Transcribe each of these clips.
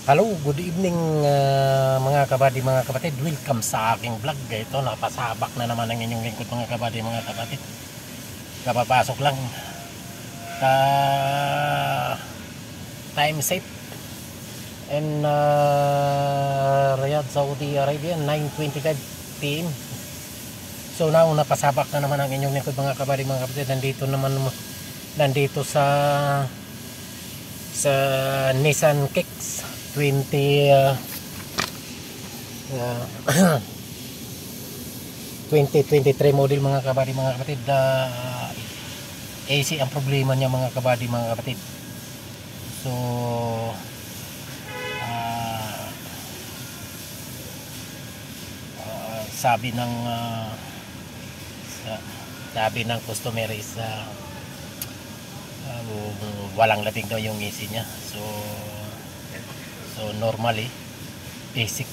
Hello, good evening mga kabady, mga kapatid. Welcome sa aking vlog. Ito, napasabak na naman ang inyong lingkod mga kabady, mga kapatid. Kapapasok lang. Ka time set in Riyadh, Saudi Arabia, 9:25 PM. So now, napasabak na naman ang inyong lingkod mga kabady, mga kapatid. Nandito sa Nissan Kicks 2023 model mga kabady, mga kapatid. AC ang problema niya mga kabady, mga kapatid. So uh, sabi ng customer is walang labig daw yung AC niya. So normally basic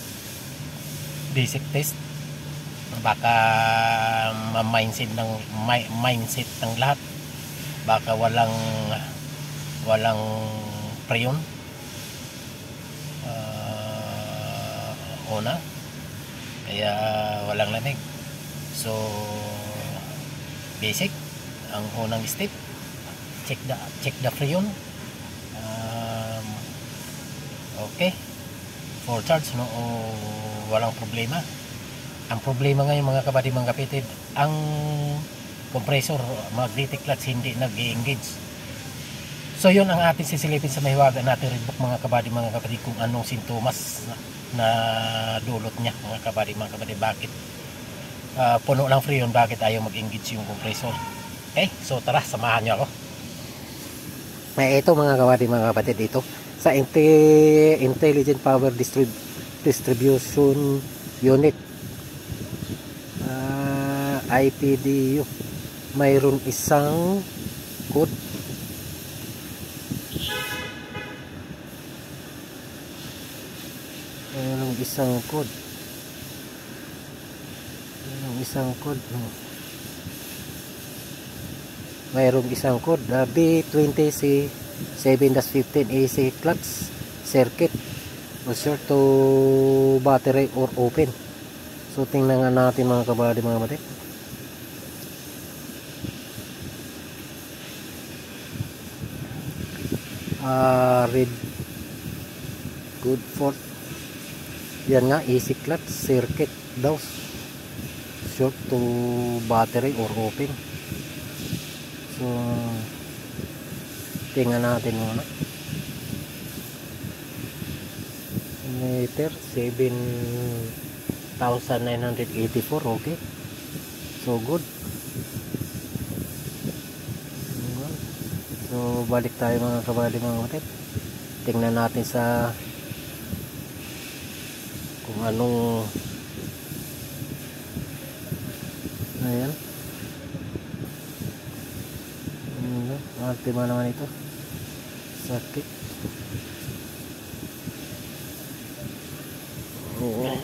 test, baka mindset ng lahat, baka walang preyon una, kaya walang lamig. So basic ang unang step, check the freon. Okay, for charge, no, walang problema. Ang problema ngayon mga kabady, mga kapitid, ang compressor magnetic clutch hindi nag-engage. So yun ang ating sisilipin sa mahiwaga natin rebook mga kabady, mga kapatid, kung anong sintomas na dulot niya mga kabady, mga kapatid. Bakit puno ng freon, bakit ayaw mag-engage yung compressor? Okay, so tara, samahan niyo ako. Ito mga kabady, mga kapatid, ito sa Intelligent Power Distribution Unit, IPDU, mayroon isang code. Mayroong isang code, B20C 7-15 AC clutch circuit short to battery or open. So tingnan nga natin mga kabady, mga kapatid. Red good for yan nga, AC clutch circuit daw, short to battery or open. So tingnan natin muna. Meter 7,984. Okay, so good. So balik tayo mga kabady, mga kapatid. Tingnan natin sa kung anong, ayan, tima naman ito, sakit. Oo.